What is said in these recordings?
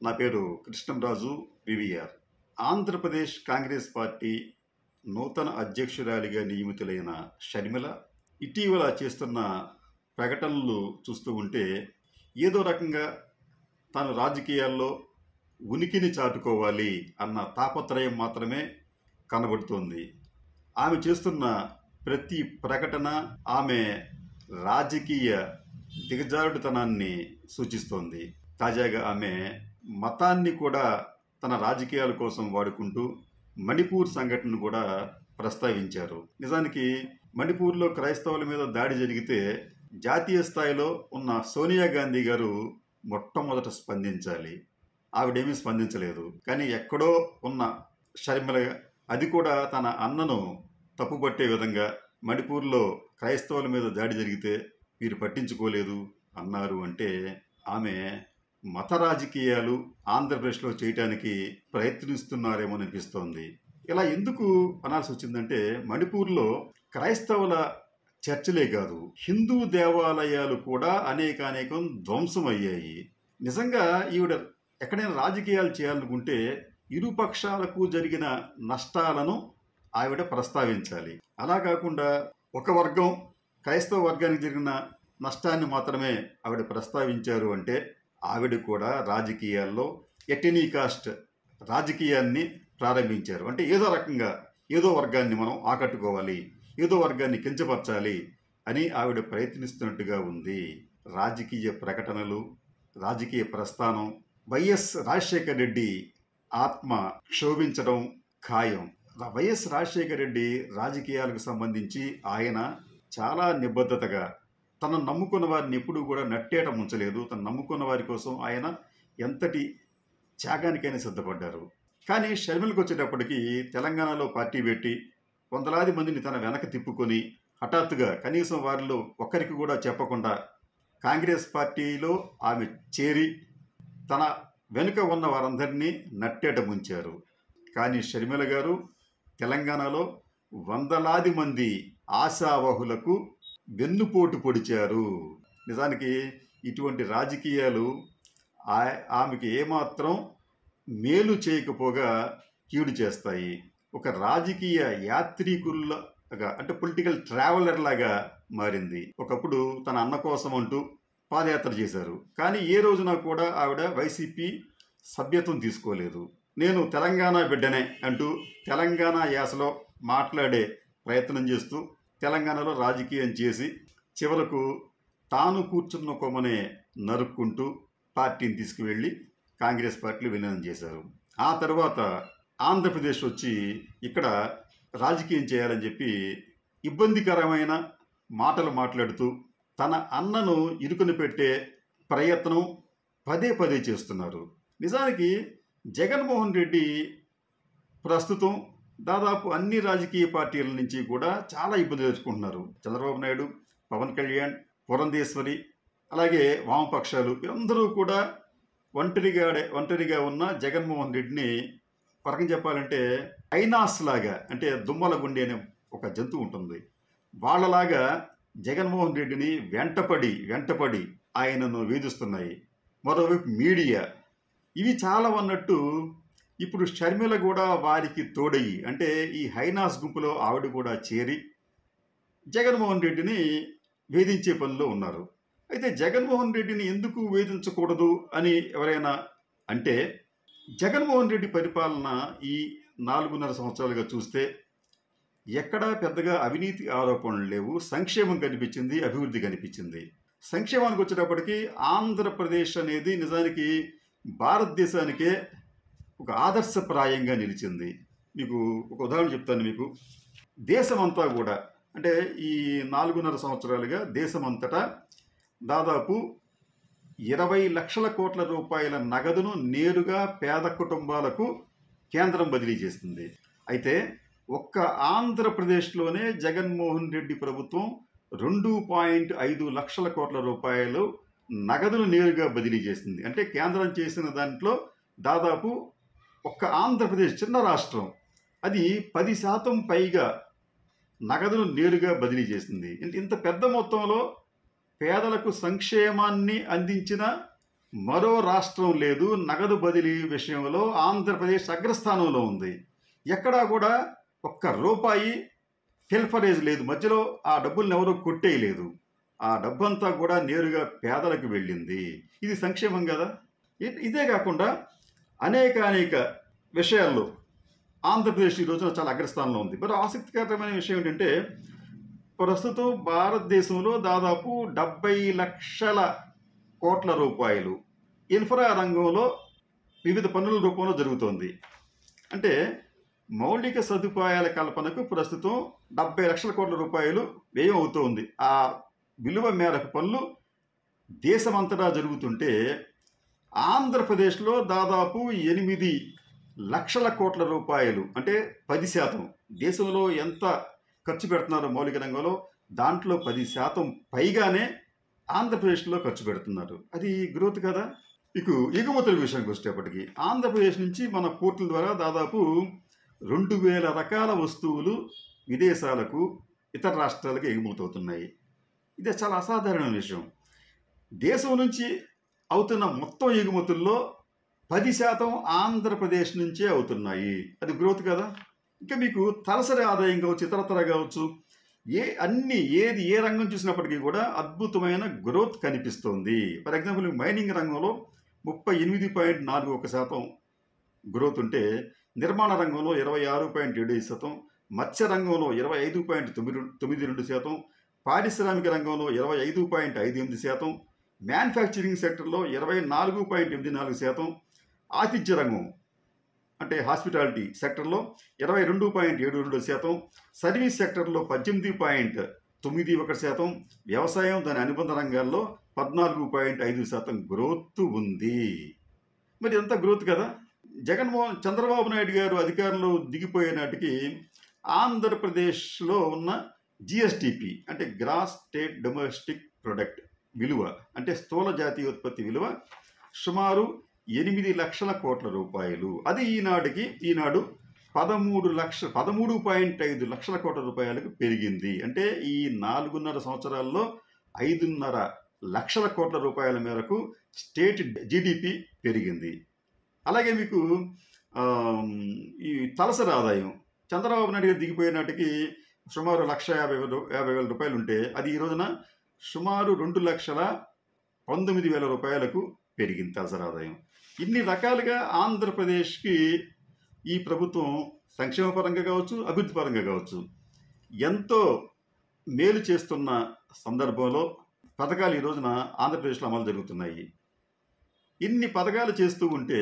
నా పేరు Krishnamraju VVR. Andhra Pradesh Congress party నూతన అధ్యక్షురాలిగా నియమితులైన షర్మిల ఇటీవల చేస్తున్న ప్రకటనలు చూస్తూ ఉంటే ఏదో రకంగా తాను రాజకీయాల్లో ఉనికిని చాటుకోవాలి అన్న తాపత్రయం మాత్రమే కనబడుతోంది. ఆమె చేస్తున్న ప్రతి ప్రకటన ఆమె రాజకీయ దిగజారుడుతనాన్ని సూచిస్తోంది. తాజాగా ఆమె మతాన్ని కూడా తన రాజకీయాల కోసం వాడుకుంటూ మణిపూర్ సంఘటనను కూడా ప్రస్తావించారు. నిజానికి మణిపూర్లో క్రైస్తవుల మీద దాడి జరిగితే జాతీయ స్థాయిలో ఉన్న సోనియా గాంధీ గారు మొట్టమొదట స్పందించాలి. ఆవిడేమీ స్పందించలేదు. కానీ ఎక్కడో ఉన్న షర్మిల అది కూడా తన అన్నను తప్పుపట్టే విధంగా మణిపూర్లో క్రైస్తవుల మీద దాడి జరిగితే మీరు పట్టించుకోలేదు అన్నారు అంటే ఆమె మత రాజకీయాలు ఆంధ్రప్రదేశ్లో చేయటానికి ప్రయత్నిస్తున్నారేమో అనిపిస్తోంది. ఇలా ఎందుకు అనాల్సి వచ్చిందంటే మణిపూర్లో క్రైస్తవుల చర్చలే కాదు, హిందూ దేవాలయాలు కూడా అనేకం ధ్వంసం అయ్యాయి. నిజంగా ఈవిడ ఎక్కడైనా రాజకీయాలు చేయాలనుకుంటే ఇరు పక్షాలకు జరిగిన నష్టాలను ఆవిడ ప్రస్తావించాలి. అలా కాకుండా ఒక వర్గం క్రైస్తవ వర్గానికి జరిగిన నష్టాన్ని మాత్రమే ఆవిడ ప్రస్తావించారు అంటే ఆవిడ కూడా రాజకీయాల్లో ఎట్ ఎనీ కాస్ట్ రాజకీయాన్ని ప్రారంభించారు. అంటే ఏదో రకంగా ఏదో వర్గాన్ని మనం ఆకట్టుకోవాలి, ఏదో వర్గాన్ని కించపరచాలి అని ఆవిడ ప్రయత్నిస్తున్నట్టుగా ఉంది. రాజకీయ ప్రకటనలు, రాజకీయ ప్రస్థానం వైఎస్ రాజశేఖర రెడ్డి ఆత్మ క్షోభించడం ఖాయం. వైఎస్ రాజశేఖర రెడ్డి రాజకీయాలకు సంబంధించి ఆయన చాలా నిబద్ధతగా తను నమ్ముకున్న వారిని ఎప్పుడూ కూడా నట్టేట ముంచలేదు. తను నమ్ముకున్న వారి కోసం ఆయన ఎంతటి త్యాగానికైనా సిద్ధపడ్డారు. కానీ షర్మిలకు వచ్చేటప్పటికి తెలంగాణలో పార్టీ పెట్టి వందలాది మందిని తన వెనక తిప్పుకొని హఠాత్తుగా కనీసం వారిలో ఒక్కరికి కూడా చెప్పకుండా కాంగ్రెస్ పార్టీలో ఆమె చేరి తన వెనుక ఉన్న వారందరినీ నట్టేట ముంచారు. కానీ షర్మిల గారు తెలంగాణలో వందలాది మంది ఆశావహులకు వెన్నుపోటు పొడిచారు. నిజానికి ఇటువంటి రాజకీయాలు ఆమెకి ఏమాత్రం మేలు చేయకపోగా కీడు చేస్తాయి. ఒక రాజకీయ యాత్రికుల్లాగా అంటే పొలిటికల్ ట్రావెలర్ లాగా మారింది. ఒకప్పుడు తన అన్న కోసం అంటూ పాదయాత్ర చేశారు. కానీ ఏ రోజున కూడా ఆవిడ వైసీపీ సభ్యత్వం తీసుకోలేదు. నేను తెలంగాణ బిడ్డనే అంటూ తెలంగాణ యాసలో మాట్లాడే ప్రయత్నం చేస్తూ తెలంగాణలో రాజకీయం చేసి చివరకు తాను కూర్చున్న కొమ్మనే నరుక్కుంటూ పార్టీని తీసుకువెళ్ళి కాంగ్రెస్ పార్టీలో విలీనం చేశారు. ఆ తర్వాత ఆంధ్రప్రదేశ్ వచ్చి ఇక్కడ రాజకీయం చేయాలని చెప్పి ఇబ్బందికరమైన మాటలు మాట్లాడుతూ తన అన్నను ఇరుకుని పెట్టే ప్రయత్నం పదే చేస్తున్నారు. నిజానికి జగన్మోహన్ రెడ్డి ప్రస్తుతం దాదాపు అన్ని రాజకీయ పార్టీల నుంచి కూడా చాలా ఇబ్బందులు ఎదుర్కొంటున్నారు. చంద్రబాబు నాయుడు, పవన్ కళ్యాణ్, పురంధేశ్వరి, అలాగే వామపక్షాలు వీరందరూ కూడా ఒంటరిగా ఉన్న జగన్మోహన్ రెడ్డిని పరకం చెప్పాలంటే హైనాస్ లాగా, అంటే దుమ్మల గుండె అనే ఒక జంతువు ఉంటుంది, వాళ్ళలాగా జగన్మోహన్ రెడ్డిని వెంటపడి ఆయనను వేధిస్తున్నాయి. మరోవైపు మీడియా ఇవి చాలా అన్నట్టు ఇప్పుడు షర్మిల కూడా వారికి తోడయ్యి అంటే ఈ హైనాస్ గుంపులో ఆవిడ కూడా చేరి జగన్మోహన్ రెడ్డిని వేధించే పనిలో ఉన్నారు. అయితే జగన్మోహన్ రెడ్డిని ఎందుకు వేధించకూడదు అని ఎవరైనా అంటే జగన్మోహన్ రెడ్డి పరిపాలన ఈ 4.5 సంవత్సరాలుగా చూస్తే ఎక్కడా పెద్దగా అవినీతి ఆరోపణలు లేవు. సంక్షేమం కనిపించింది, అభివృద్ధి కనిపించింది. సంక్షేమానికి వచ్చేటప్పటికి ఆంధ్రప్రదేశ్ అనేది నిజానికి భారతదేశానికే ఒక ఆదర్శప్రాయంగా నిలిచింది. మీకు ఒక ఉదాహరణ చెప్తాను. మీకు దేశమంతా కూడా అంటే ఈ 4.5 సంవత్సరాలుగా దేశమంతటా దాదాపు 20 లక్షల కోట్ల రూపాయల నగదును నేరుగా పేద కుటుంబాలకు కేంద్రం బదిలీ చేస్తుంది. అయితే ఒక్క ఆంధ్రప్రదేశ్లోనే జగన్మోహన్ రెడ్డి ప్రభుత్వం 2.5 లక్షల కోట్ల రూపాయలు నగదును నేరుగా బదిలీ చేసింది. అంటే కేంద్రం చేసిన దాంట్లో దాదాపు ఒక్క ఆంధ్రప్రదేశ్ చిన్న రాష్ట్రం అది 10% పైగా నగదును నేరుగా బదిలీ చేసింది. ఇంత పెద్ద మొత్తంలో పేదలకు సంక్షేమాన్ని అందించిన మరో రాష్ట్రం లేదు. నగదు బదిలీ విషయంలో ఆంధ్రప్రదేశ్ అగ్రస్థానంలో ఉంది. ఎక్కడా కూడా ఒక్క రూపాయి ఫిల్ఫరేజ్ లేదు. మధ్యలో ఆ డబ్బుల్ని ఎవరూ కొట్టేయలేదు. ఆ డబ్బంతా కూడా నేరుగా పేదలకు వెళ్ళింది. ఇది సంక్షేమం కదా. ఇదే కాకుండా అనేక విషయాల్లో ఆంధ్రప్రదేశ్ ఈ రోజున చాలా అగ్రస్థానంలో ఉంది. మరి ఆసక్తికరమైన విషయం ఏంటంటే, ప్రస్తుతం భారతదేశంలో దాదాపు 70 లక్షల కోట్ల రూపాయలు ఇన్ఫ్రా రంగంలో వివిధ పన్నుల రూపంలో జరుగుతోంది. అంటే మౌలిక సదుపాయాల కల్పనకు ప్రస్తుతం 70 లక్షల కోట్ల రూపాయలు వ్యయం అవుతోంది. ఆ విలువ మేరకు పనులు దేశమంతటా జరుగుతుంటే, ఆంధ్రప్రదేశ్లో దాదాపు 8 లక్షల కోట్ల రూపాయలు, అంటే 10%. దేశంలో ఎంత ఖర్చు పెడుతున్నారో మౌలిక రంగంలో, దాంట్లో 10% పైగానే ఆంధ్రప్రదేశ్లో ఖర్చు పెడుతున్నారు. అది గ్రోత్ కదా. ఎగుమతుల విషయానికి వచ్చేటప్పటికి ఆంధ్రప్రదేశ్ నుంచి మన పోర్టుల ద్వారా దాదాపు 2000 రకాల వస్తువులు విదేశాలకు, ఇతర రాష్ట్రాలకు ఎగుమతవుతున్నాయి. ఇదే చాలా అసాధారణమైన విషయం. దేశం నుంచి అవుతున్న మొత్తం ఎగుమతుల్లో 10% ఆంధ్రప్రదేశ్ నుంచే అవుతున్నాయి. అది గ్రోత్ కదా. ఇంకా మీకు తలసరి ఆదాయం కావచ్చు, ఇతరతర కావచ్చు, ఏ రంగం చూసినప్పటికీ కూడా అద్భుతమైన గ్రోత్ కనిపిస్తోంది. ఫర్ ఎగ్జాంపుల్ మైనింగ్ రంగంలో 38.41% గ్రోత్ ఉంటే, నిర్మాణ రంగంలో 26.75%, మత్స్య రంగంలో 25.92%, పారిశ్రామిక రంగంలో 25.58%, మ్యానుఫ్యాక్చరింగ్ సెక్టర్లో 24.84%, ఆతిథ్య రంగం అంటే హాస్పిటాలిటీ సెక్టర్లో 22.72%, సర్వీస్ సెక్టర్లో 18.91%, వ్యవసాయం దాని అనుబంధ రంగాల్లో 14.5% గ్రోత్ ఉంది. మరి ఎంత గ్రోత్ కదా. చంద్రబాబు నాయుడు గారు అధికారంలో దిగిపోయే నాటికి ఆంధ్రప్రదేశ్లో ఉన్న జిఎస్టిపి అంటే గ్రాస్ స్టేట్ డొమెస్టిక్ ప్రొడక్ట్ విలువ, అంటే స్థూల జాతీయోత్పత్తి విలువ సుమారు 8 లక్షల కోట్ల రూపాయలు. అది ఈనాడు 13.5 లక్షల కోట్ల రూపాయలకు పెరిగింది. అంటే ఈ 4.5 సంవత్సరాల్లో 5.5 లక్షల కోట్ల రూపాయల మేరకు స్టేట్ జీడిపి పెరిగింది. అలాగే మీకు ఈ తలసరి ఆదాయం చంద్రబాబు నాయుడు గారు దిగిపోయే నాటికి సుమారు 1,50,000 రూపాయలు ఉంటే, అది ఈ రోజున సుమారు 2,19,000 రూపాయలకు పెరిగింది తలసరి ఆదాయం. ఇన్ని రకాలుగా ఆంధ్రప్రదేశ్కి ఈ ప్రభుత్వం సంక్షేమ పరంగా కావచ్చు, అభివృద్ధి పరంగా కావచ్చు ఎంతో మేలు చేస్తున్న సందర్భంలో పథకాలు ఈ రోజున ఆంధ్రప్రదేశ్లో అమలు జరుగుతున్నాయి. ఇన్ని పథకాలు చేస్తూ ఉంటే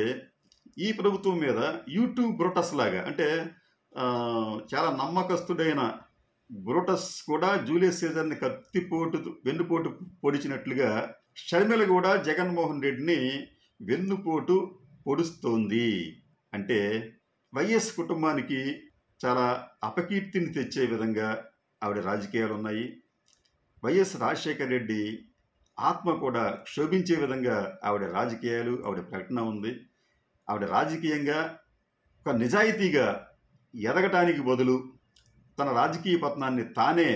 ఈ ప్రభుత్వం మీద యూట్యూబ్ బ్రోటస్ లాగా, అంటే చాలా నమ్మకస్తుడైన బ్రోటస్ కూడా జూలియస్ సీజర్ని వెన్నుపోటు పొడిచినట్లుగా షర్మిల కూడా జగన్మోహన్ రెడ్డిని వెన్నుపోటు పొడుస్తోంది. అంటే వైఎస్ కుటుంబానికి చాలా అపకీర్తిని తెచ్చే విధంగా ఆవిడ రాజకీయాలు ఉన్నాయి. వైఎస్ రాజశేఖర రెడ్డి ఆత్మ కూడా క్షోభించే విధంగా ఆవిడ రాజకీయాలు, ఆవిడ ప్రకటన ఉంది. ఆవిడ రాజకీయంగా ఒక నిజాయితీగా ఎదగటానికి బదులు తన రాజకీయ పతనాన్ని తానే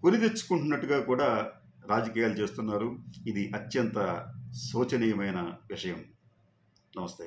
కొని తెచ్చుకుంటున్నట్టుగా కూడా రాజకీయాలు చేస్తున్నారు. ఇది అత్యంత శోచనీయమైన విషయం. నమస్తే.